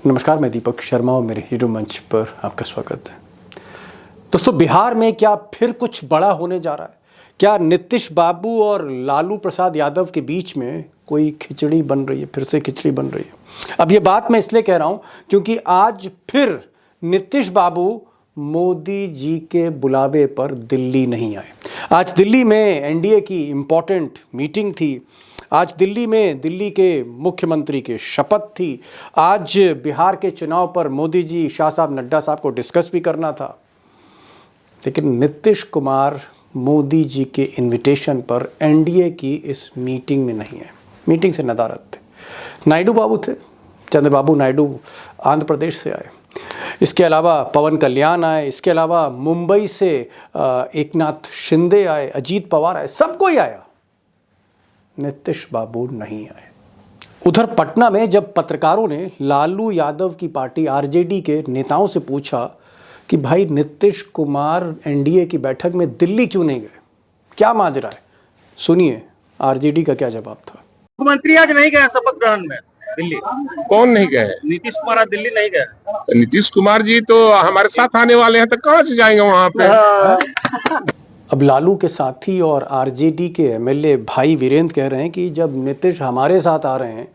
नमस्कार, मैं दीपक शर्मा और मेरे हीरो मंच पर आपका स्वागत है। दोस्तों, बिहार में क्या फिर कुछ बड़ा होने जा रहा है? क्या नीतीश बाबू और लालू प्रसाद यादव के बीच में कोई खिचड़ी बन रही है? फिर से खिचड़ी बन रही है। अब ये बात मैं इसलिए कह रहा हूं क्योंकि आज फिर नीतीश बाबू मोदी जी के बुलावे पर दिल्ली नहीं आए। आज दिल्ली में एनडीए की इंपॉर्टेंट मीटिंग थी। आज दिल्ली में दिल्ली के मुख्यमंत्री की शपथ थी। आज बिहार के चुनाव पर मोदी जी, शाह साहब, नड्डा साहब को डिस्कस भी करना था। लेकिन नीतीश कुमार मोदी जी के इनविटेशन पर एनडीए की इस मीटिंग में नहीं है। मीटिंग से नदारद थे। नायडू बाबू थे, चंद्रबाबू नायडू आंध्र प्रदेश से आए। इसके अलावा पवन कल्याण आए। इसके अलावा मुंबई से एकनाथ शिंदे आए, अजीत पवार आए, सब कोई आया। नीतीश बाबू नहीं आए। उधर पटना में जब पत्रकारों ने लालू यादव की पार्टी आरजेडी के नेताओं से पूछा कि भाई नीतीश कुमार एनडीए की बैठक में दिल्ली क्यों नहीं गए, क्या माजरा है, सुनिए आरजेडी का क्या जवाब था। मुख्यमंत्री आज नहीं गए शपथ ग्रहण में दिल्ली। कौन नहीं गए? नीतीश कुमार आज दिल्ली नहीं गए। तो नीतीश कुमार जी तो हमारे साथ आने वाले हैं, तो कहाँ से जाएंगे वहां पे? अब लालू के साथी और आरजेडी के एमएलए भाई वीरेंद्र कह रहे हैं कि जब नीतीश हमारे साथ आ रहे हैं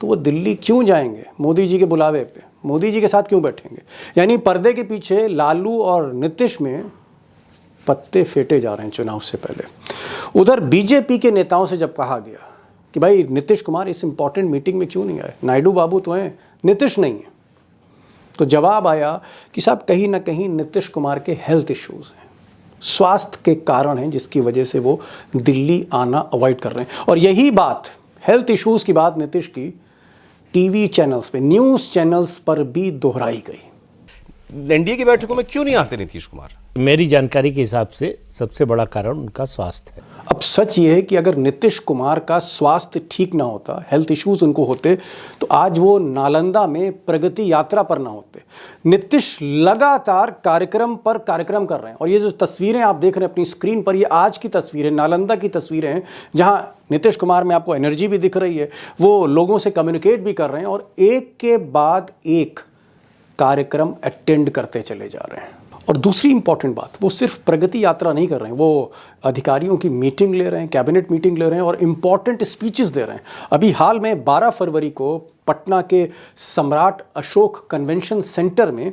तो वो दिल्ली क्यों जाएंगे मोदी जी के बुलावे पे, मोदी जी के साथ क्यों बैठेंगे। यानी पर्दे के पीछे लालू और नीतीश में पत्ते फेंटे जा रहे हैं चुनाव से पहले। उधर बीजेपी के नेताओं से जब कहा गया कि भाई नीतीश कुमार इस इंपॉर्टेंट मीटिंग में क्यों नहीं आए, नायडू बाबू तो हैं, नीतीश नहीं है, तो जवाब आया कि साहब कहीं ना कहीं नीतीश कुमार के हेल्थ इश्यूज हैं, स्वास्थ्य के कारण हैं, जिसकी वजह से वो दिल्ली आना अवॉइड कर रहे हैं। और यही बात, हेल्थ इश्यूज की बात नीतीश की टीवी चैनल्स पे, न्यूज़ चैनल्स पर भी दोहराई गई। एनडीए की बैठकों में क्यों नहीं आते नीतीश कुमार? मेरी जानकारी के हिसाब से सबसे बड़ा कारण उनका स्वास्थ्य है। अब सच ये है कि अगर नीतीश कुमार का स्वास्थ्य ठीक ना होता, हेल्थ इश्यूज उनको होते, तो आज वो नालंदा में प्रगति यात्रा पर ना होते। नीतीश लगातार कार्यक्रम पर कार्यक्रम कर रहे हैं। और ये जो तस्वीरें आप देख रहे हैं अपनी स्क्रीन पर, ये आज की तस्वीरें, नालंदा की तस्वीरें हैं, जहाँ नीतीश कुमार में आपको एनर्जी भी दिख रही है, वो लोगों से कम्युनिकेट भी कर रहे हैं और एक के बाद एक कार्यक्रम अटेंड करते चले जा रहे हैं। और दूसरी इंपॉर्टेंट बात, वो सिर्फ प्रगति यात्रा नहीं कर रहे हैं, वो अधिकारियों की मीटिंग ले रहे हैं, कैबिनेट मीटिंग ले रहे हैं और इंपॉर्टेंट स्पीचेस दे रहे हैं। अभी हाल में 12 फरवरी को पटना के सम्राट अशोक कन्वेंशन सेंटर में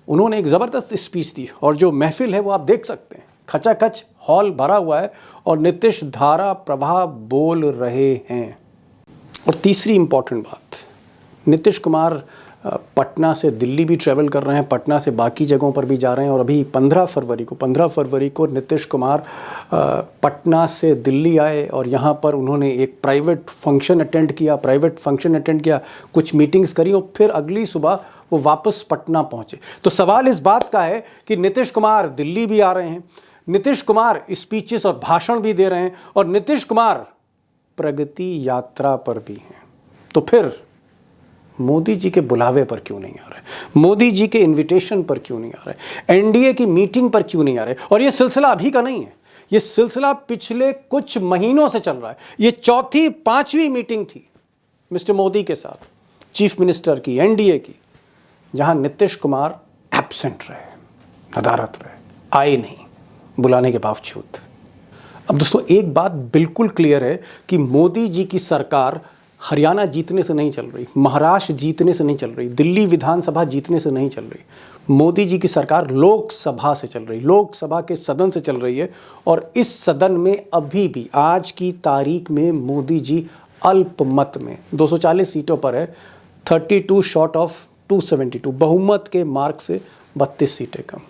उन्होंने एक ज़बरदस्त स्पीच दी और जो महफिल है वो आप देख सकते हैं, खचाखच हॉल भरा हुआ है और नीतीश धारा प्रभा बोल रहे हैं। और तीसरी इंपॉर्टेंट बात, नीतीश कुमार पटना से दिल्ली भी ट्रैवल कर रहे हैं, पटना से बाकी जगहों पर भी जा रहे हैं। और अभी 15 फरवरी को नीतीश कुमार पटना से दिल्ली आए और यहाँ पर उन्होंने एक प्राइवेट फंक्शन अटेंड किया, कुछ मीटिंग्स करी और फिर अगली सुबह वो वापस पटना पहुँचे। तो सवाल इस बात का है कि नीतीश कुमार दिल्ली भी आ रहे हैं, नीतीश कुमार स्पीचेस और भाषण भी दे रहे हैं और नीतीश कुमार प्रगति यात्रा पर भी हैं। तो फिर मोदी जी के बुलावे पर क्यों नहीं आ रहे, मोदी जी के इनविटेशन पर क्यों नहीं आ रहे, एनडीए की मीटिंग पर क्यों नहीं आ रहे। और ये सिलसिला अभी का नहीं है, ये सिलसिला पिछले कुछ महीनों से चल रहा है। ये 4-5वीं मीटिंग थी मिस्टर मोदी के साथ, चीफ मिनिस्टर की, एनडीए की, जहां नीतीश कुमार एब्सेंट रहे, नदारद रहे, आए नहीं बुलाने के बावजूद। अब दोस्तों, एक बात बिल्कुल क्लियर है कि मोदी जी की सरकार हरियाणा जीतने से नहीं चल रही, महाराष्ट्र जीतने से नहीं चल रही, दिल्ली विधानसभा जीतने से नहीं चल रही। मोदी जी की सरकार लोकसभा से चल रही, लोकसभा के सदन से चल रही है। और इस सदन में अभी भी आज की तारीख में मोदी जी अल्पमत में 240 सीटों पर है, 32 शॉर्ट ऑफ 272, बहुमत के मार्क से 32 सीटें कम।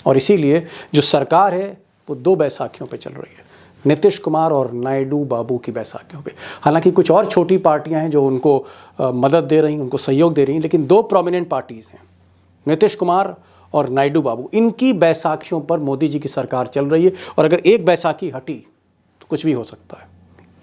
और इसीलिए जो सरकार है वो 2 बैसाखियों पे चल रही है, नीतीश कुमार और नायडू बाबू की बैसाखियों पे। हालांकि कुछ और छोटी पार्टियां हैं जो उनको मदद दे रही हैं, उनको सहयोग दे रही हैं, लेकिन 2 प्रोमिनेंट पार्टीज़ हैं, नीतीश कुमार और नायडू बाबू, इनकी बैसाखियों पर मोदी जी की सरकार चल रही है। और अगर एक बैसाखी हटी तो कुछ भी हो सकता है,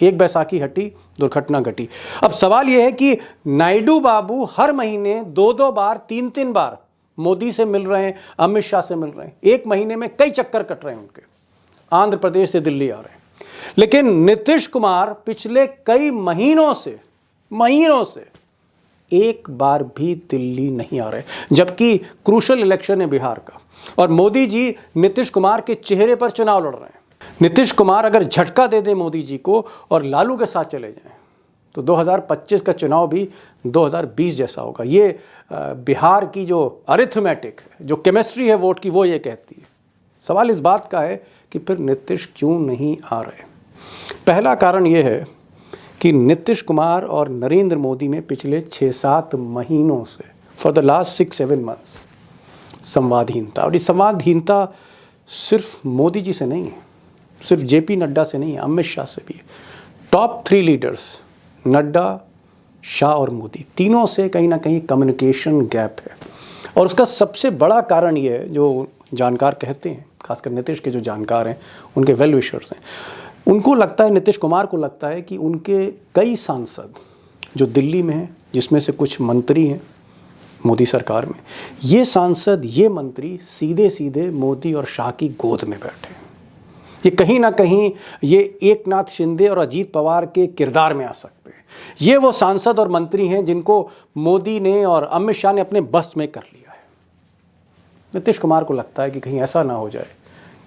एक बैसाखी हटी दुर्घटना घटी। अब सवाल यह है कि नायडू बाबू हर महीने 2-2 बार, 3-3 बार मोदी से मिल रहे हैं, अमित शाह से मिल रहे हैं, एक महीने में कई चक्कर कट रहे हैं उनके, आंध्र प्रदेश से दिल्ली आ रहे हैं। लेकिन नीतीश कुमार पिछले कई महीनों से एक बार भी दिल्ली नहीं आ रहे, जबकि क्रूशल इलेक्शन है बिहार का और मोदी जी नीतीश कुमार के चेहरे पर चुनाव लड़ रहे हैं। नीतीश कुमार अगर झटका दे दे मोदी जी को और लालू के साथ चले जाएं तो 2025 का चुनाव भी 2020 जैसा होगा। ये बिहार की जो अरिथमेटिक है, जो केमिस्ट्री है वोट की, वो ये कहती है। सवाल इस बात का है कि फिर नीतीश क्यों नहीं आ रहे। पहला कारण ये है कि नीतीश कुमार और नरेंद्र मोदी में पिछले 6-7 महीनों से फॉर द लास्ट 6-7 मंथ्स संवादहीनता, और ये संवादहीनता सिर्फ मोदी जी से नहीं है, सिर्फ जेपी नड्डा से नहीं है, अमित शाह से भी है। टॉप 3 लीडर्स नड्डा, शाह और मोदी, तीनों से कहीं ना कहीं कम्युनिकेशन गैप है। और उसका सबसे बड़ा कारण ये है, जो जानकार कहते हैं, खासकर नीतीश के जो जानकार हैं, उनके वेल विशर्स हैं, उनको लगता है, नीतीश कुमार को लगता है कि उनके कई सांसद जो दिल्ली में हैं, जिसमें से कुछ मंत्री हैं मोदी सरकार में, ये सांसद, ये मंत्री सीधे सीधे मोदी और शाह की गोद में बैठे हैं। ये कहीं ना कहीं ये एकनाथ शिंदे और अजीत पवार के किरदार में आ सकते हैं। ये वो सांसद और मंत्री हैं जिनको मोदी ने और अमित शाह ने अपने बस में कर लिया है। नीतीश कुमार को लगता है कि कहीं ऐसा ना हो जाए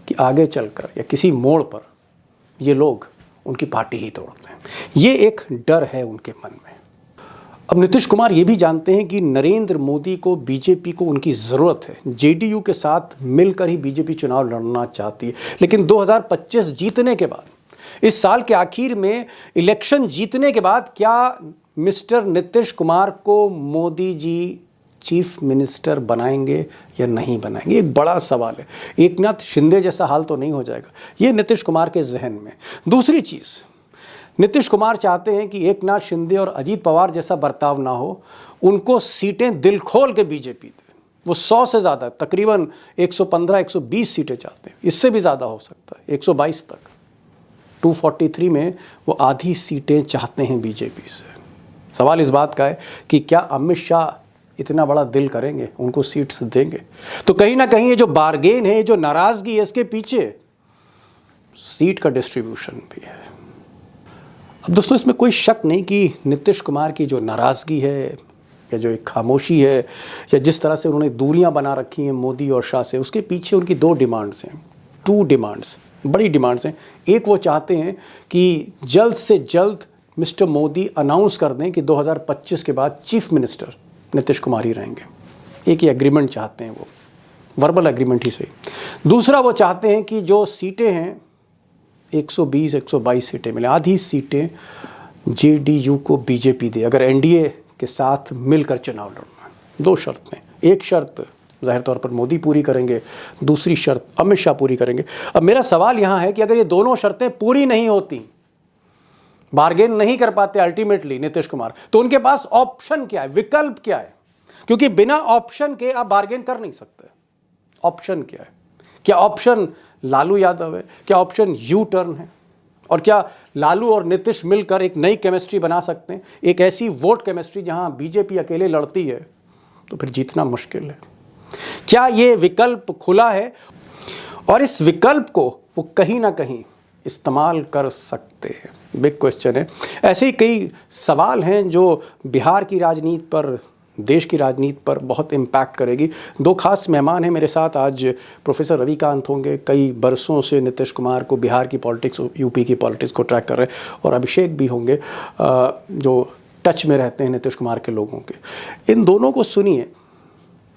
कि आगे चलकर या किसी मोड़ पर ये लोग उनकी पार्टी ही तोड़ दें। ये एक डर है उनके मन में। अब नीतीश कुमार ये भी जानते हैं कि नरेंद्र मोदी को, बीजेपी को उनकी ज़रूरत है। जेडीयू के साथ मिलकर ही बीजेपी चुनाव लड़ना चाहती है, लेकिन 2025 जीतने के बाद, इस साल के आखिर में इलेक्शन जीतने के बाद, क्या मिस्टर नीतीश कुमार को मोदी जी चीफ मिनिस्टर बनाएंगे या नहीं बनाएंगे? एक बड़ा सवाल है। एकनाथ शिंदे जैसा हाल तो नहीं हो जाएगा, ये नीतीश कुमार के जहन में। दूसरी चीज़, नीतीश कुमार चाहते हैं कि एकनाथ शिंदे और अजीत पवार जैसा बर्ताव ना हो, उनको सीटें दिल खोल के बीजेपी दे। वो 100 से ज़्यादा, तकरीबन 115-120 सीटें चाहते हैं, इससे भी ज़्यादा हो सकता है, 122 तक। 243 में वो आधी सीटें चाहते हैं बीजेपी से। सवाल इस बात का है कि क्या अमित शाह इतना बड़ा दिल करेंगे, उनको सीट्स देंगे? तो कहीं ना कहीं ये जो बार्गेन है, जो नाराज़गी है, इसके पीछे सीट का डिस्ट्रीब्यूशन भी है। अब दोस्तों, इसमें कोई शक नहीं कि नीतीश कुमार की जो नाराज़गी है या जो एक खामोशी है या जिस तरह से उन्होंने दूरियां बना रखी हैं मोदी और शाह से, उसके पीछे उनकी 2 डिमांड्स हैं, 2 डिमांड्स, बड़ी डिमांड्स हैं। एक, वो चाहते हैं कि जल्द से जल्द मिस्टर मोदी अनाउंस कर दें कि 2025 के बाद चीफ मिनिस्टर नीतीश कुमार ही रहेंगे। एक ये एग्रीमेंट चाहते हैं, वो वर्बल एग्रीमेंट ही सही। दूसरा, वो चाहते हैं कि जो सीटें हैं 120-122 सीटें मिले, आधी सीटें जेडीयू को बीजेपी दे, अगर एनडीए के साथ मिलकर चुनाव लड़ना है। 2 शर्तें, एक शर्त जाहिर तौर पर मोदी पूरी करेंगे, दूसरी शर्त अमित शाह पूरी करेंगे। अब मेरा सवाल यहाँ है कि अगर ये दोनों शर्तें पूरी नहीं होती, बार्गेन नहीं कर पाते अल्टीमेटली नीतीश कुमार, तो उनके पास ऑप्शन क्या है, विकल्प क्या है? क्योंकि बिना ऑप्शन के आप बार्गेन कर नहीं सकते। ऑप्शन क्या है? क्या ऑप्शन लालू यादव है? क्या ऑप्शन यू टर्न है? और क्या लालू और नीतीश मिलकर एक नई केमिस्ट्री बना सकते हैं, एक ऐसी वोट केमिस्ट्री जहां बीजेपी अकेले लड़ती है तो फिर जीतना मुश्किल है? क्या ये विकल्प खुला है और इस विकल्प को वो कहीं ना कहीं इस्तेमाल कर सकते हैं? बिग क्वेश्चन है। ऐसे ही कई सवाल हैं जो बिहार की राजनीति पर, देश की राजनीति पर बहुत इम्पैक्ट करेगी। 2 खास मेहमान हैं मेरे साथ आज। प्रोफेसर रविकांत होंगे, कई बरसों से नीतीश कुमार को, बिहार की पॉलिटिक्स, यूपी की पॉलिटिक्स को ट्रैक कर रहे हैं, और अभिषेक भी होंगे जो टच में रहते हैं नीतीश कुमार के लोगों के। इन दोनों को सुनिए,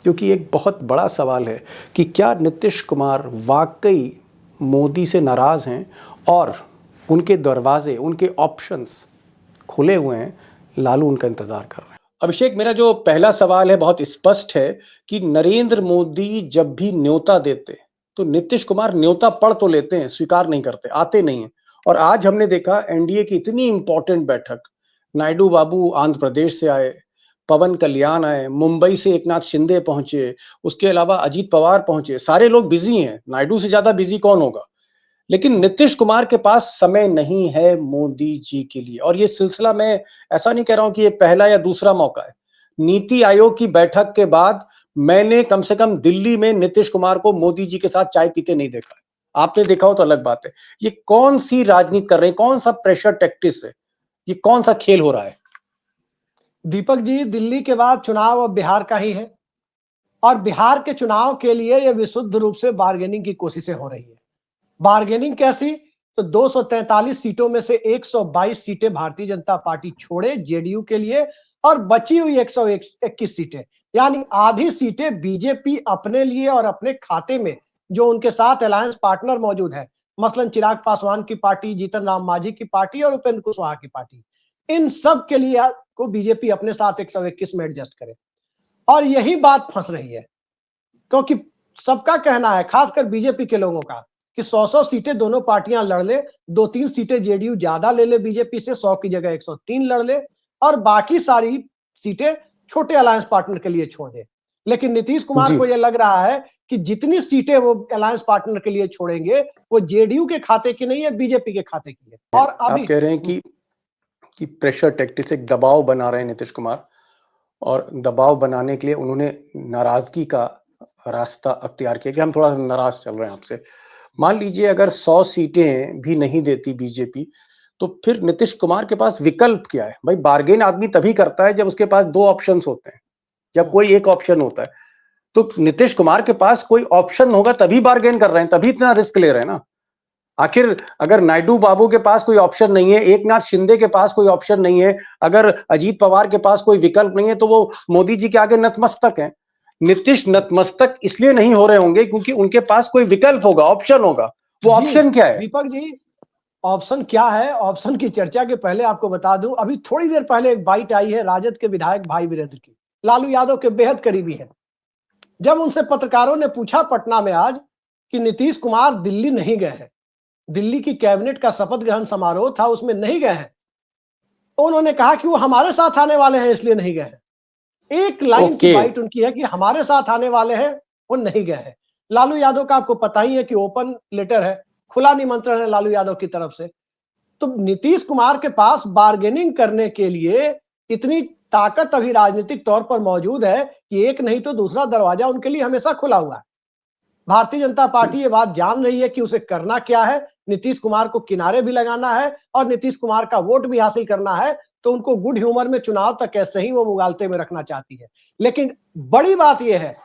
क्योंकि एक बहुत बड़ा सवाल है कि क्या नीतीश कुमार वाकई मोदी से नाराज़ हैं और उनके दरवाजे, उनके ऑप्शंस खुले हुए हैं, लालू उनका इंतज़ार कर रहे हैं। अभिषेक, मेरा जो पहला सवाल है बहुत स्पष्ट है कि नरेंद्र मोदी जब भी न्योता देते तो नीतीश कुमार न्योता पढ़ तो लेते हैं, स्वीकार नहीं करते, आते नहीं हैं। और आज हमने देखा एनडीए की इतनी इंपॉर्टेंट बैठक, नायडू बाबू आंध्र प्रदेश से आए, पवन कल्याण आए, मुंबई से एकनाथ शिंदे पहुंचे, उसके अलावा अजीत पवार पहुंचे, सारे लोग बिजी हैं। नायडू से ज्यादा बिजी कौन होगा? लेकिन नीतीश कुमार के पास समय नहीं है मोदी जी के लिए। और ये सिलसिला, मैं ऐसा नहीं कह रहा हूं कि ये पहला या दूसरा मौका है। नीति आयोग की बैठक के बाद मैंने कम से कम दिल्ली में नीतीश कुमार को मोदी जी के साथ चाय पीते नहीं देखा है। आपने देखा हो तो अलग बात है। ये कौन सी राजनीति कर रहे हैं, कौन सा प्रेशर टैक्टिस है, ये कौन सा खेल हो रहा है? दीपक जी, दिल्ली के बाद चुनाव अब बिहार का ही है और बिहार के चुनाव के लिए यह विशुद्ध रूप से बार्गेनिंग की कोशिशें हो रही है। बार्गेनिंग कैसी? तो 243 सीटों में से 122 सीटें भारतीय जनता पार्टी छोड़े जेडीयू के लिए और बची हुई 121 सीटें, यानी आधी सीटें बीजेपी अपने लिए और अपने खाते में जो उनके साथ अलायंस पार्टनर मौजूद है, मसलन चिराग पासवान की पार्टी, जीतन राम मांझी की पार्टी और उपेंद्र कुशवाहा की पार्टी, इन सब के लिए को बीजेपी अपने साथ 121 में एडजस्ट करे। और यही बात फंस रही है, क्योंकि सबका कहना है, खासकर बीजेपी के लोगों का, कि 100-100 सीटें दोनों पार्टियां लड़ ले, 2-3 सीटें जेडीयू ज्यादा ले ले बीजेपी से, 100 की जगह 103 लड़ ले और बाकी सारी सीटें छोटे अलायंस पार्टनर के लिए छोड़ दे। लेकिन नीतीश कुमार जी। को यह लग रहा है कि जितनी सीटें वो अलायंस पार्टनर के लिए छोड़ेंगे वो जेडीयू के खाते की नहीं है, बीजेपी के खाते की है। और आप अभी कह रहे हैं कि प्रेशर टैक्टिक्स, एक दबाव बना रहे हैं नीतीश कुमार, और दबाव बनाने के लिए उन्होंने नाराजगी का रास्ता अख्तियार किया कि हम थोड़ा नाराज चल रहे हैं आपसे। मान लीजिए अगर 100 सीटें भी नहीं देती बीजेपी, तो फिर नीतीश कुमार के पास विकल्प क्या है? भाई, बार्गेन आदमी तभी करता है जब उसके पास 2 ऑप्शंस होते हैं, जब कोई एक ऑप्शन होता है। तो नीतीश कुमार के पास कोई ऑप्शन होगा तभी बार्गेन कर रहे हैं, तभी इतना रिस्क ले रहे हैं ना। आखिर अगर नायडू बाबू के पास कोई ऑप्शन नहीं है, एकनाथ शिंदे के पास कोई ऑप्शन नहीं है, अगर अजीत पवार के पास कोई विकल्प नहीं है, तो वो मोदी जी के आगे नतमस्तक हैं। नीतीश नतमस्तक इसलिए नहीं हो रहे होंगे क्योंकि उनके पास कोई विकल्प होगा, ऑप्शन होगा। वो ऑप्शन क्या है? दीपक जी, ऑप्शन क्या है? ऑप्शन की चर्चा के पहले आपको बता दूं, अभी थोड़ी देर पहले एक बाइट आई है राजद के विधायक भाई वीरेंद्र की, लालू यादव के बेहद करीबी है। जब उनसे पत्रकारों ने पूछा पटना में आज कि नीतीश कुमार दिल्ली नहीं गए हैं, दिल्ली की कैबिनेट का शपथ ग्रहण समारोह था उसमें नहीं गए हैं, तो उन्होंने कहा कि वो हमारे साथ आने वाले हैं इसलिए नहीं गए हैं। एक लाइन की बाइट उनकी है कि हमारे साथ आने वाले हैं, वो नहीं गए हैं। लालू यादव का आपको पता ही है कि ओपन लेटर है, खुला निमंत्रण है लालू यादव की तरफ से। तो नीतीश कुमार के पास बार्गेनिंग करने के लिए इतनी ताकत अभी राजनीतिक तौर पर मौजूद है कि एक नहीं तो दूसरा दरवाजा उनके लिए हमेशा खुला हुआ है। भारतीय जनता पार्टी ये बात जान रही है कि उसे करना क्या है, नीतीश कुमार को किनारे भी लगाना है और नीतीश कुमार का वोट भी हासिल करना है, तो उनको गुड ह्यूमर में चुनाव तक ऐसे ही वो उगालते में रखना चाहती है। लेकिन बड़ी बात यह है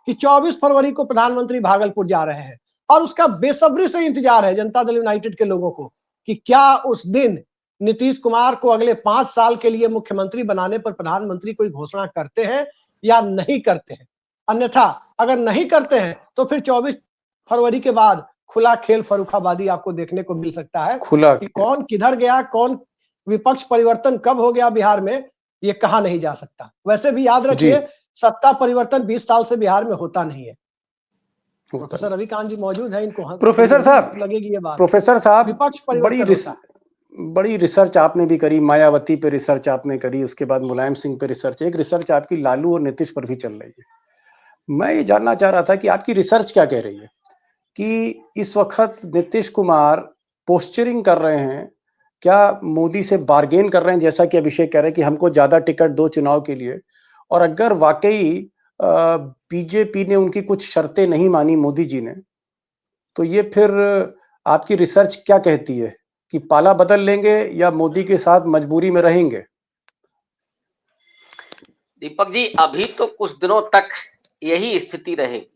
कि 24 फरवरी को प्रधानमंत्री भागलपुर जा रहे हैं और उसका बेसब्री से इंतजार है जनता दल यूनाइटेड के लोगों को कि क्या उस दिन नीतीश कुमार को अगले 5 साल के लिए मुख्यमंत्री बनाने पर प्रधानमंत्री कोई घोषणा करते हैं या नहीं करते हैं। अन्यथा अगर नहीं करते हैं तो फिर 24 फरवरी के बाद खुला खेल फर्रुखाबादी आपको देखने को मिल सकता है खुला कि कौन किधर गया, कौन विपक्ष परिवर्तन कब हो गया बिहार में, ये कहा नहीं जा सकता। वैसे भी याद जी। रखिए, सत्ता परिवर्तन 20 साल से बिहार में होता नहीं है। होता प्रोफेसर रविकांत जी मौजूद हैं, इनको प्रोफेसर साहब, लगेगी ये बात। प्रोफेसर साहब, विपक्ष परिवर्तन होता है। बड़ी रिसर्च आपने भी करी, मायावती पे रिसर्च आपने करी, उसके बाद मुलायम सिंह पे रिसर्च, एक रिसर्च आपकी लालू और नीतीश पर भी चल रही है। मैं ये जानना चाह रहा था कि आपकी रिसर्च क्या कह रही है कि इस वक्त नीतीश कुमार पोस्चरिंग कर रहे हैं, क्या मोदी से बार्गेन कर रहे हैं, जैसा कि अभिषेक कह रहे हैं कि हमको ज्यादा टिकट दो चुनाव के लिए, और अगर वाकई बीजेपी ने उनकी कुछ शर्तें नहीं मानी मोदी जी ने, तो ये फिर आपकी रिसर्च क्या कहती है कि पाला बदल लेंगे या मोदी के साथ मजबूरी में रहेंगे? दीपक जी, अभी तो कुछ दिनों तक यही स्थिति रहेगी।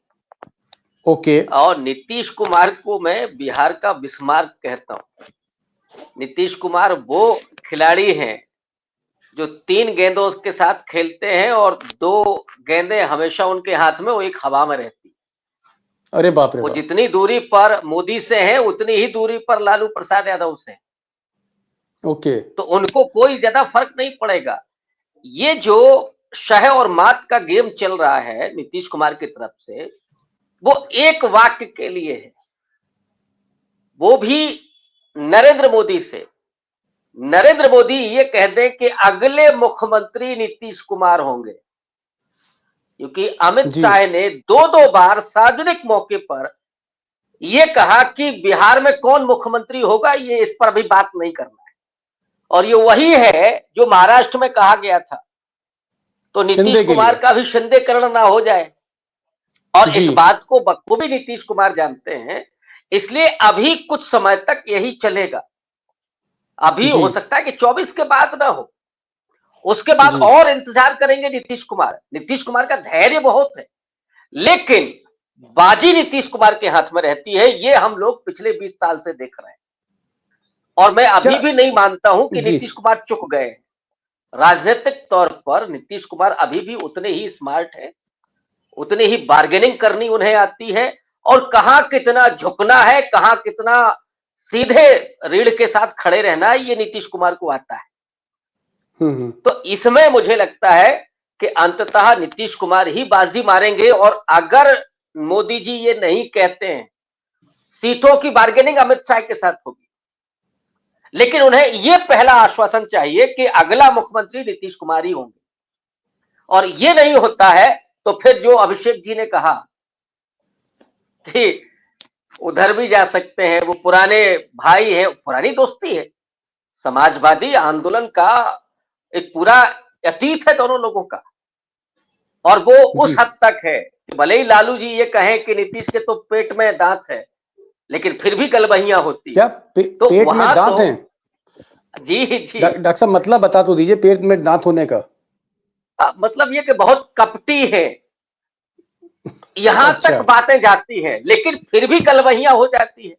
ओके। और नीतीश कुमार को मैं बिहार का बिस्मार्क कहता हूं। नीतीश कुमार वो खिलाड़ी हैं जो 3 गेंदों के साथ खेलते हैं और 2 गेंदें हमेशा उनके हाथ में, वो एक हवा में रहती है। अरे बाप रे वो बाप। जितनी दूरी पर मोदी से है उतनी ही दूरी पर लालू प्रसाद यादव से। ओके। तो उनको कोई ज्यादा फर्क नहीं पड़ेगा। ये जो शह और मात का गेम चल रहा है नीतीश कुमार की तरफ से, वो एक वाक्य के लिए है, वो भी नरेंद्र मोदी से। नरेंद्र मोदी ये कह दें कि अगले मुख्यमंत्री नीतीश कुमार होंगे, क्योंकि अमित शाह ने 2 बार सार्वजनिक मौके पर यह कहा कि बिहार में कौन मुख्यमंत्री होगा, ये इस पर अभी बात नहीं करना है। और ये वही है जो महाराष्ट्र में कहा गया था। तो नीतीश कुमार का भी शिंदेकरण ना हो जाए, और इस बात को बखूबी नीतीश कुमार जानते हैं। इसलिए अभी कुछ समय तक यही चलेगा। अभी हो सकता है कि 24 के बाद ना हो, उसके बाद जी। और इंतजार करेंगे नीतीश कुमार। नीतीश कुमार का धैर्य बहुत है, लेकिन बाजी नीतीश कुमार के हाथ में रहती है, ये हम लोग पिछले 20 साल से देख रहे हैं। और मैं अभी क्या भी नहीं मानता हूं कि जी नीतीश कुमार चुक गए हैं। राजनीतिक तौर पर नीतीश कुमार अभी भी उतने ही स्मार्ट है, उतनी ही बार्गेनिंग करनी उन्हें आती है, और कहां कितना झुकना है, कहां कितना सीधे रीढ़ के साथ खड़े रहना है, ये नीतीश कुमार को आता है। तो इसमें मुझे लगता है कि अंततः नीतीश कुमार ही बाजी मारेंगे। और अगर मोदी जी ये नहीं कहते हैं, सीटों की बार्गेनिंग अमित शाह के साथ होगी, लेकिन उन्हें यह पहला आश्वासन चाहिए कि अगला मुख्यमंत्री नीतीश कुमार ही होंगे। और ये नहीं होता है तो फिर जो अभिषेक जी ने कहा कि उधर भी जा सकते हैं, वो पुराने भाई हैं, पुरानी दोस्ती है, समाजवादी आंदोलन का एक पूरा अतीत है दोनों लोगों का। और वो उस हद तक है कि भले ही लालू जी ये कहें कि नीतीश के तो पेट में दांत है, लेकिन फिर भी गलबहियां होती क्या तो पेट में वहां दांत तो हैं? जी जी डॉक्टर साहब मतलब बता तो दीजिए पेट में दांत होने का। मतलब ये कि बहुत कपटी है, यहां अच्छा तक बातें जाती हैं, लेकिन फिर भी गलबहियां हो जाती है।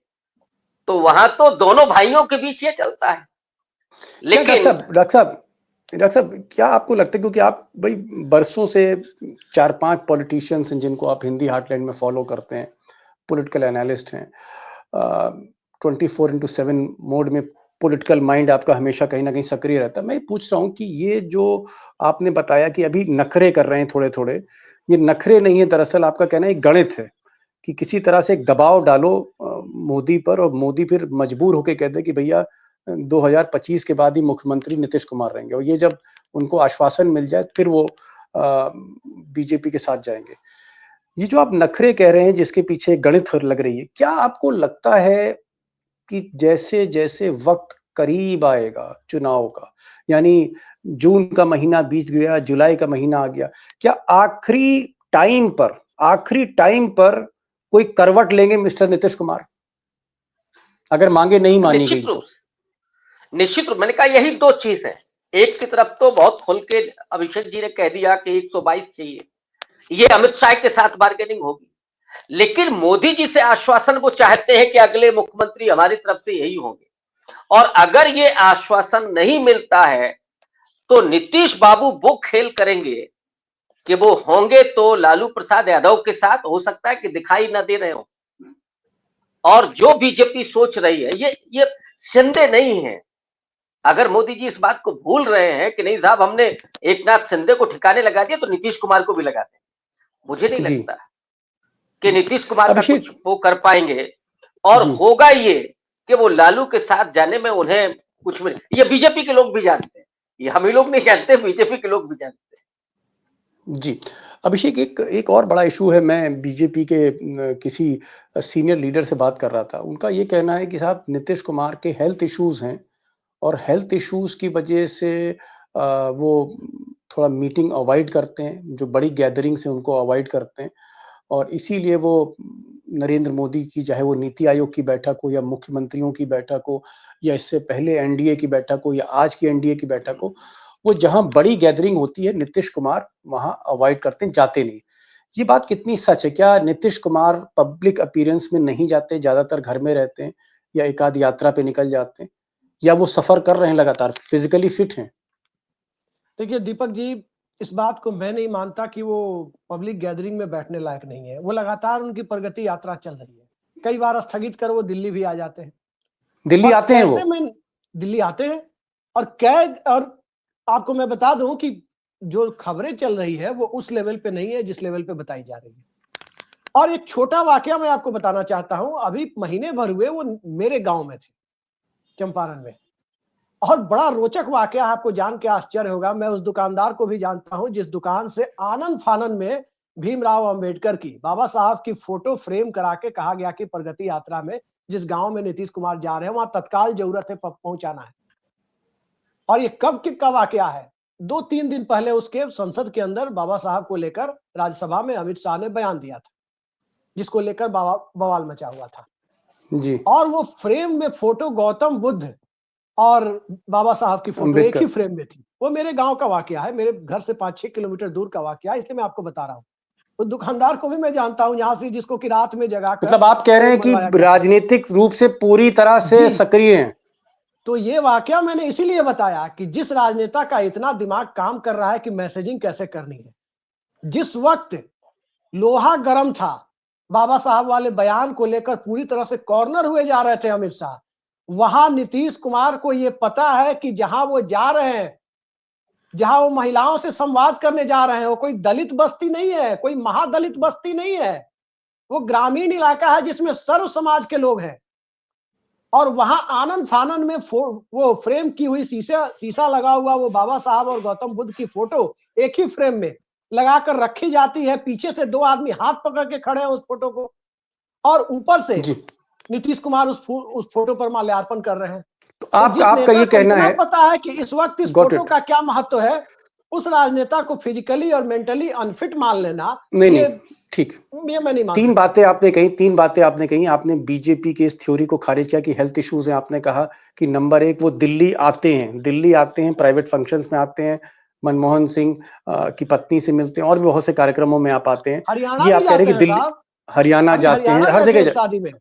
तो वहां तो दोनों भाइयों के बीच ये चलता है। लेकिन डॉक्टर साहब क्या आपको लगता है, क्योंकि आप भाई बरसों से 4-5 पॉलिटिशियंस हैं जिनको आप हिंदी हार्टलैंड में फॉलो करते हैं, पॉलिटिकल एनालिस्ट हैं, 24/7 मोड में पॉलिटिकल माइंड आपका हमेशा कहीं ना कहीं सक्रिय रहता है। मैं पूछ रहा हूँ कि ये जो आपने बताया कि अभी नखरे कर रहे हैं थोड़े थोड़े, ये नखरे नहीं है, दरअसल आपका कहना है एक गणित है कि किसी तरह से एक दबाव डालो मोदी पर, और मोदी फिर मजबूर होकर कहते कि भैया 2025 के बाद ही मुख्यमंत्री नीतीश कुमार रहेंगे, और ये जब उनको आश्वासन मिल जाए फिर वो बीजेपी के साथ जाएंगे। ये जो आप नखरे कह रहे हैं जिसके पीछे गणित लग रही है, क्या आपको लगता है कि जैसे जैसे वक्त करीब आएगा चुनाव का, यानी जून का महीना बीत गया, जुलाई का महीना आ गया, क्या आखिरी टाइम पर कोई करवट लेंगे मिस्टर नीतीश कुमार, अगर मांगे नहीं मानी गई तो? निश्चित रूप मैंने कहा यही दो चीज है। एक की तरफ तो बहुत खुल के अभिषेक जी ने कह दिया कि 122 चाहिए, ये अमित शाह के साथ बार्गेनिंग होगी। लेकिन मोदी जी से आश्वासन वो चाहते हैं कि अगले मुख्यमंत्री हमारी तरफ से यही होंगे, और अगर ये आश्वासन नहीं मिलता है तो नीतीश बाबू वो खेल करेंगे कि वो होंगे तो लालू प्रसाद यादव के साथ, हो सकता है कि दिखाई ना दे रहे हो। और जो बीजेपी सोच रही है ये शिंदे नहीं है। अगर मोदी जी इस बात को भूल रहे हैं कि नहीं साहब हमने एकनाथ शिंदे को ठिकाने लगा दिया तो नीतीश कुमार को भी लगा दें, मुझे नहीं जी लगता कि नीतीश कुमार का अभिषेक कुछ वो कर पाएंगे। और जी होगा ये कि वो लालू के साथ जाने में उन्हें कुछ भी, ये बीजेपी के लोग भी जानते हैं, ये हम ही लोग नहीं जानते, बीजेपी के लोग भी जानते हैं। जी अभिषेक, एक और बड़ा इशू है। मैं बीजेपी के किसी सीनियर लीडर से बात कर रहा था, उनका ये कहना है कि साहब नीतीश कुमार के हेल्थ इश्यूज हैं, और हेल्थ इश्यूज की वजह से वो थोड़ा मीटिंग अवॉइड करते हैं, जो बड़ी गैदरिंग से उनको अवॉइड करते हैं, और इसीलिए वो नरेंद्र मोदी की, चाहे वो नीति आयोग की बैठक हो या मुख्यमंत्रियों की बैठक हो या इससे पहले एनडीए की बैठक हो या आज की एनडीए की बैठक हो, वो जहां बड़ी गैदरिंग होती है नीतीश कुमार वहां अवॉइड करते हैं, जाते नहीं। ये बात कितनी सच है? क्या नीतीश कुमार पब्लिक अपीयरेंस में नहीं जाते, ज्यादातर घर में रहते हैं, या एक आध यात्रा पे निकल जाते हैं, या वो सफर कर रहे हैं, लगातार फिजिकली फिट हैं? देखिए दीपक जी, इस बात को मैं नहीं मानता कि वो पब्लिक गैदरिंग में बैठने लायक नहीं है। वो लगातार उनकी प्रगति यात्रा चल रही है, कई बार स्थगित कर वो दिल्ली भी आ जाते हैं। दिल्ली और आते हैं वो? कैसे में दिल्ली आते हैं, और आपको मैं बता दूं कि जो खबरें चल रही है वो उस लेवल पे नहीं है जिस लेवल पे बताई जा रही है। और एक छोटा वाकया मैं आपको बताना चाहता हूं, अभी महीने भर हुए वो मेरे गांव में थे, चंपारण में। और बड़ा रोचक वाकया, आपको जान के आश्चर्य होगा, मैं उस दुकानदार को भी जानता हूं जिस दुकान से आनंद फानन में भीमराव अंबेडकर की, बाबा साहब की फोटो फ्रेम करा के कहा गया कि प्रगति यात्रा में जिस गांव में नीतीश कुमार जा रहे हैं वहां तत्काल जरूरत है पहुंचाना है। और ये कब का वाकया है? 2-3 दिन पहले उसके संसद के अंदर बाबा साहब को लेकर राज्यसभा में अमित शाह ने बयान दिया था, जिसको लेकर बवाल मचा हुआ था। जी और वो फ्रेम में फोटो गौतम बुद्ध और बाबा साहब की फोटो एक अम्बेडकर। ही फ्रेम में थी। वो मेरे गांव का वाकया है, मेरे घर से 5-6 किलोमीटर दूर का वाकया है, इसलिए मैं आपको बता रहा हूँ। उस दुकानदार को भी मैं जानता हूँ यहाँ से, जिसको कि रात में जगाकर मतलब आप कह रहे हैं कि मरवाया गया। राजनीतिक रूप से पूरी तरह से जी। सक्रिय हैं। तो ये वाकया मैंने इसीलिए बताया कि जिस राजनेता का इतना दिमाग काम कर रहा है कि मैसेजिंग कैसे करनी है, जिस वक्त लोहा गर्म था, बाबा साहब वाले बयान को लेकर पूरी तरह से कॉर्नर हुए जा रहे थे अमित शाह, वहां नीतीश कुमार को यह पता है कि जहां वो जा रहे हैं, जहां वो महिलाओं से संवाद करने जा रहे हैं, वो कोई दलित बस्ती नहीं है, कोई महादलित बस्ती नहीं है, वो ग्रामीण इलाका है जिसमें सर्व समाज के लोग हैं। और वहां आनन फानन में वो फ्रेम की हुई शीशा लगा हुआ वो बाबा साहब और गौतम बुद्ध की फोटो एक ही फ्रेम में लगाकर रखी जाती है। पीछे से 2 आदमी हाथ पकड़ के खड़े हैं उस फोटो को, और ऊपर से जी। नीतीश कुमार उस फोटो पर माल्यार्पण कर रहे हैं। तो तो जिस आपका नेता ये को कहना इतना है, पता है कि इस वक्त इस Got फोटो it. का क्या महत्व है, उस राजनेता को फिजिकली और मेंटली अनफिट मान लेना, नहीं ये नहीं, ठीक। मैं नहीं मान तीन सकता। बातें आपने कही, 3 बातें आपने कही। आपने बीजेपी के इस थ्योरी को खारिज किया कि हेल्थ इश्यूज हैं। आपने कहा कि नंबर 1 वो दिल्ली आते हैं, प्राइवेट फंक्शंस में आते हैं, मनमोहन सिंह की पत्नी से मिलते हैं, और भी बहुत से कार्यक्रमों में आप आते हैं। हरियाणा ये भी आप कह रहे जाते हैं कि हैं दिल्ली, साहब, हरियाणा अभी जाते हैं, हरियाणा हर गए थे जगह एक शादी में।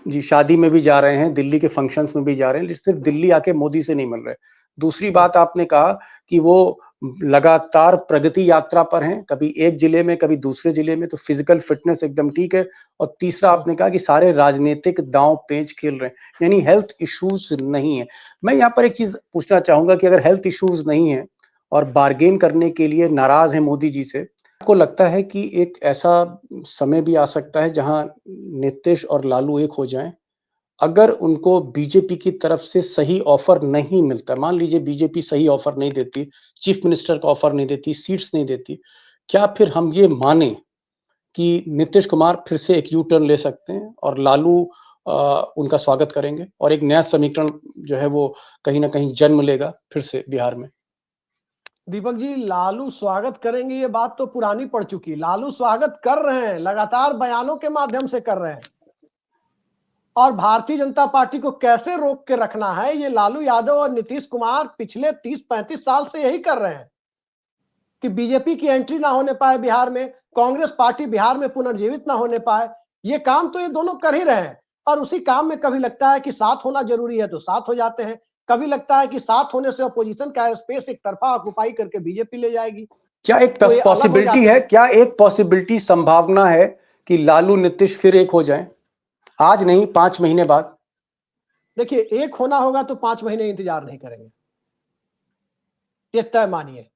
जी, शादी में भी जा रहे हैं, दिल्ली के फंक्शंस में भी जा रहे हैं, सिर्फ दिल्ली आके मोदी से नहीं मिल रहे। दूसरी बात आपने कहा कि वो लगातार प्रगति यात्रा पर हैं, कभी एक जिले में कभी दूसरे जिले में, तो फिजिकल फिटनेस एकदम ठीक है। और तीसरा आपने कहा कि सारे राजनीतिक दांव पेच खेल रहे हैं, यानी हेल्थ इश्यूज नहीं है। मैं यहाँ पर एक चीज पूछना चाहूंगा कि अगर हेल्थ इश्यूज नहीं है और बार्गेन करने के लिए नाराज है मोदी जी से, आपको लगता है कि एक ऐसा समय भी आ सकता है जहां नीतीश और लालू एक हो जाएं, अगर उनको बीजेपी की तरफ से सही ऑफर नहीं मिलता? मान लीजिए बीजेपी सही ऑफर नहीं देती, चीफ मिनिस्टर का ऑफर नहीं देती, सीट्स नहीं देती, क्या फिर हम ये माने कि नीतीश कुमार फिर से एक यू टर्न ले सकते हैं और लालू उनका स्वागत करेंगे और एक नया समीकरण जो है वो कहीं ना कहीं जन्म लेगा फिर से बिहार में? दीपक जी, लालू स्वागत करेंगे ये बात तो पुरानी पड़ चुकी। लालू स्वागत कर रहे हैं, लगातार बयानों के माध्यम से कर रहे हैं। और भारतीय जनता पार्टी को कैसे रोक के रखना है, ये लालू यादव और नीतीश कुमार पिछले 30-35 साल से यही कर रहे हैं कि बीजेपी की एंट्री ना होने पाए बिहार में, कांग्रेस पार्टी बिहार में पुनर्जीवित ना होने पाए। ये काम तो ये दोनों कर ही रहे हैं। और उसी काम में कभी लगता है कि साथ होना जरूरी है तो साथ हो जाते हैं, कभी लगता है कि साथ होने से अपोजिशन का स्पेस एक तरफा ऑक्युपाई करके बीजेपी ले जाएगी, क्या एक तो ये अलग हो पॉसिबिलिटी जाते है, हैं। क्या एक पॉसिबिलिटी, संभावना है कि लालू नीतीश फिर एक हो जाएं? आज नहीं, 5 महीने बाद? देखिए, एक होना होगा तो 5 महीने इंतजार नहीं करेंगे, ये तय मानिए।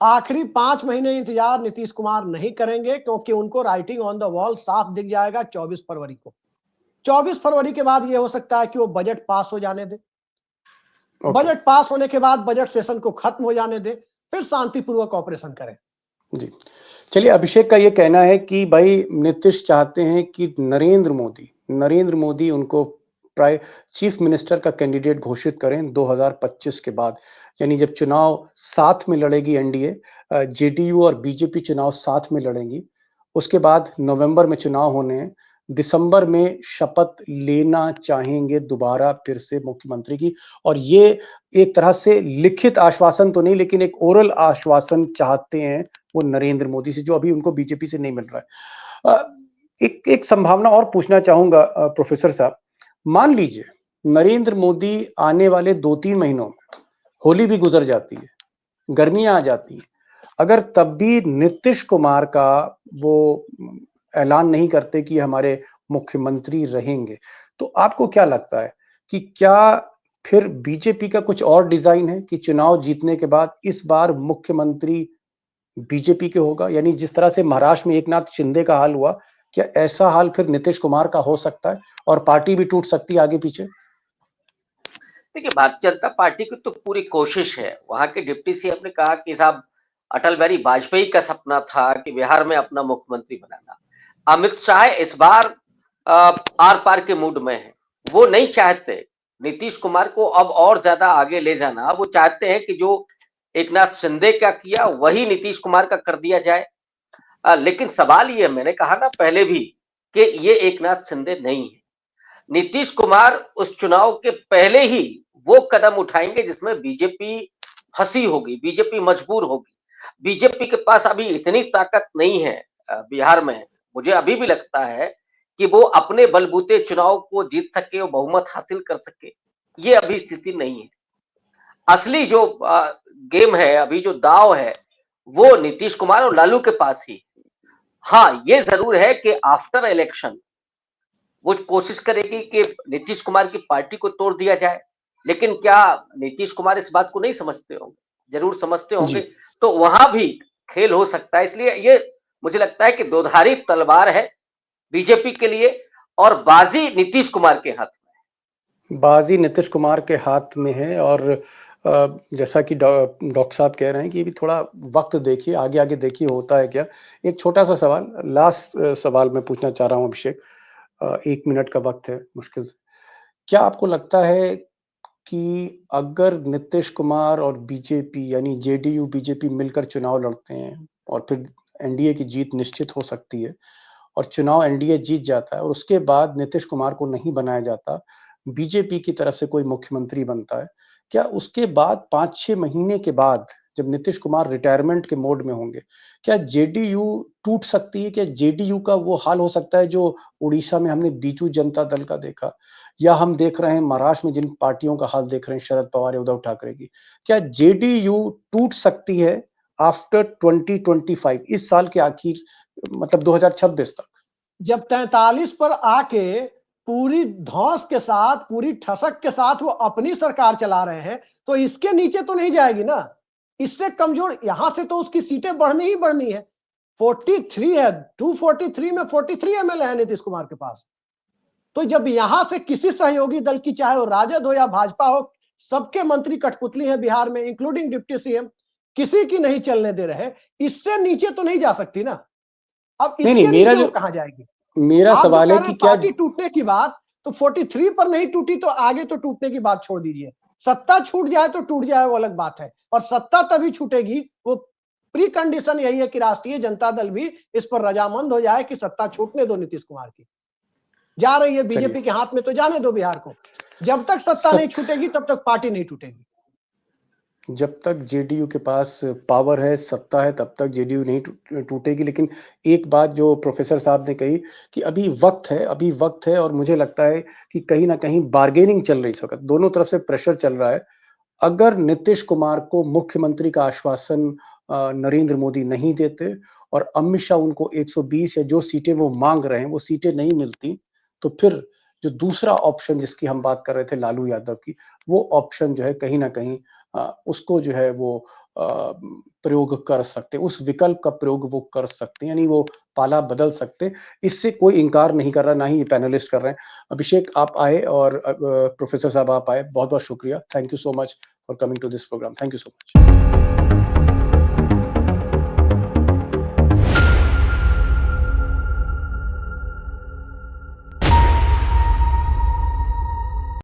आखिरी 5 महीने इंतजार नीतीश कुमार नहीं करेंगे, क्योंकि उनको राइटिंग ऑन द वॉल साफ दिख जाएगा 24 फरवरी को। 24 फरवरी के बाद यह हो सकता है कि वो बजट पास हो जाने दे। बजट पास होने के बाद बजट सेशन को खत्म हो जाने दे, फिर शांतिपूर्वक ऑपरेशन करें। जी, चलिए, अभिषेक का ये कहना है कि भाई नीतीश चाहते हैं कि नरेंद्र मोदी उनको चीफ मिनिस्टर का कैंडिडेट घोषित करें 2025 के बाद, यानी जब चुनाव साथ में लड़ेगी एनडीए, जेडीयू और बीजेपी चुनाव साथ में लड़ेंगी, उसके बाद नवंबर में चुनाव होने हैं, दिसंबर में शपथ लेना चाहेंगे दोबारा फिर से मुख्यमंत्री की। और ये एक तरह से लिखित आश्वासन तो नहीं, लेकिन एक ओरल आश्वासन चाहते हैं वो नरेंद्र मोदी से, जो अभी उनको बीजेपी से नहीं मिल रहा है। एक संभावना और पूछना चाहूंगा प्रोफेसर साहब, मान लीजिए नरेंद्र मोदी आने वाले 2-3 महीनों में, होली भी गुजर जाती है, गर्मियां आ जाती है, अगर तब भी नीतीश कुमार का वो ऐलान नहीं करते कि हमारे मुख्यमंत्री रहेंगे, तो आपको क्या लगता है कि क्या फिर बीजेपी का कुछ और डिजाइन है कि चुनाव जीतने के बाद इस बार मुख्यमंत्री बीजेपी के होगा? यानी जिस तरह से महाराष्ट्र में एकनाथ शिंदे का हाल हुआ, क्या ऐसा हाल फिर नीतीश कुमार का हो सकता है और पार्टी भी टूट सकती है आगे पीछे? देखिए, भारतीय जनता पार्टी की तो पूरी कोशिश है। वहां के डिप्टी सीएम ने कहा कि साहब, अटल बिहारी वाजपेयी का सपना था कि बिहार में अपना मुख्यमंत्री बनाना। अमित शाह इस बार आर पार के मूड में है। वो नहीं चाहते नीतीश कुमार को अब और ज्यादा आगे ले जाना। वो चाहते हैं कि जो एकनाथ शिंदे का किया वही नीतीश कुमार का कर दिया जाए। लेकिन सवाल ये, मैंने कहा ना पहले भी, कि ये एकनाथ शिंदे नहीं है। नीतीश कुमार उस चुनाव के पहले ही वो कदम उठाएंगे जिसमें बीजेपी फंसी होगी, बीजेपी मजबूर होगी। बीजेपी के पास अभी इतनी ताकत नहीं है बिहार में। मुझे अभी भी लगता है कि वो अपने बलबूते चुनाव को जीत सके और बहुमत हासिल कर सके, ये अभी स्थिति नहीं है। असली जो गेम है, अभी जो दाव है, वो नीतीश कुमार और लालू के पास ही। हाँ, ये जरूर है कि आफ्टर इलेक्शन वो कोशिश करेगी कि नीतीश कुमार की पार्टी को तोड़ दिया जाए, लेकिन क्या नीतीश कुमार इस बात को नहीं समझते होंगे? जरूर समझते होंगे। तो वहां भी खेल हो सकता है। इसलिए ये मुझे लगता है कि दोधारी तलवार है बीजेपी के लिए, और बाजी नीतीश कुमार के हाथ में। बाजी नीतीश कुमार के हाथ में है, और जैसा कि डॉक्टर साहब कह रहे हैं कि भी थोड़ा वक्त देखिए, आगे आगे देखिए होता है क्या। एक छोटा सा सवाल, लास्ट सवाल मैं पूछना चाह रहा हूं अभिषेक, 1 मिनट का वक्त है मुश्किल से। क्या आपको लगता है कि अगर नीतीश कुमार और बीजेपी यानी जेडीयू बीजेपी मिलकर चुनाव लड़ते हैं और फिर एनडीए की जीत निश्चित हो सकती है और चुनाव एनडीए जीत जाता है और उसके बाद नीतीश कुमार को नहीं बनाया जाता, बीजेपी की तरफ से कोई मुख्यमंत्री बनता है, क्या उसके बाद 5-6 महीने के बाद जब नीतीश कुमार रिटायरमेंट के मोड में होंगे, क्या जेडीयू टूट सकती है? क्या जेडीयू का वो हाल हो सकता है जो उड़ीसा में हमने बीजू जनता दल का देखा, या हम देख रहे हैं महाराष्ट्र में जिन पार्टियों का हाल देख रहे हैं शरद पवार या उद्धव ठाकरे की, क्या जेडीयू टूट सकती है आफ्टर 2025, इस साल के आखिर, मतलब 2026 तक? जब 43 पर आके पूरी धौंस के साथ, पूरी ठसक के साथ वो अपनी सरकार चला रहे हैं, तो इसके नीचे तो नहीं जाएगी ना। इससे कमजोर, यहां से तो उसकी सीटें बढ़नी ही बढ़नी है। 43 है, 243 में 43 एमएलए है नीतीश कुमार के पास। तो जब यहां से किसी सहयोगी दल की, चाहे वो राजद हो या भाजपा हो, सबके मंत्री कठपुतली हैं बिहार में, इंक्लूडिंग डिप्टी सीएम, किसी की नहीं चलने दे रहे, इससे नीचे तो नहीं जा सकती ना। अब नहीं इसके मेरा नीचे वो जो कहां जाएगी? मेरा आप जो सवाल कह है रहे कि हैं क्या पार्टी टूटने की बात, तो 43 पर नहीं टूटी तो आगे तो टूटने की बात छोड़ दीजिए। सत्ता छूट जाए तो टूट जाए, वो अलग बात है। और सत्ता तभी छूटेगी, वो प्री कंडीशन यही है कि राष्ट्रीय जनता दल भी इस पर रजामंद हो जाए कि सत्ता छूटने दो नीतीश कुमार की। जा रही है बीजेपी के हाथ में, तो जाने दो बिहार को। जब तक सत्ता नहीं छूटेगी तब तक पार्टी नहीं टूटेगी। जब तक जेडीयू के पास पावर है, सत्ता है, तब तक जेडीयू नहीं टूटेगी। लेकिन एक बात जो प्रोफेसर साहब ने कही कि अभी वक्त है, और मुझे लगता है कि कहीं ना कहीं बार्गेनिंग चल रही है इस वक्त, दोनों तरफ से प्रेशर चल रहा है। अगर नीतीश कुमार को मुख्यमंत्री का आश्वासन नरेंद्र मोदी नहीं देते और अमित शाह उनको 120 या जो सीटें वो मांग रहे हैं वो सीटें नहीं मिलती, तो फिर जो दूसरा ऑप्शन जिसकी हम बात कर रहे थे लालू यादव की, वो ऑप्शन जो है कहीं ना कहीं उसको जो है वो प्रयोग कर सकते हैं, उस विकल्प का प्रयोग वो कर सकते हैं, यानी वो पाला बदल सकते हैं। इससे कोई इनकार नहीं कर रहा, ना ही ये पैनलिस्ट कर रहे हैं। अभिषेक आप आए और प्रोफेसर साहब आप आए, बहुत बहुत शुक्रिया। Thank you so much for coming to this programme. Thank you so much.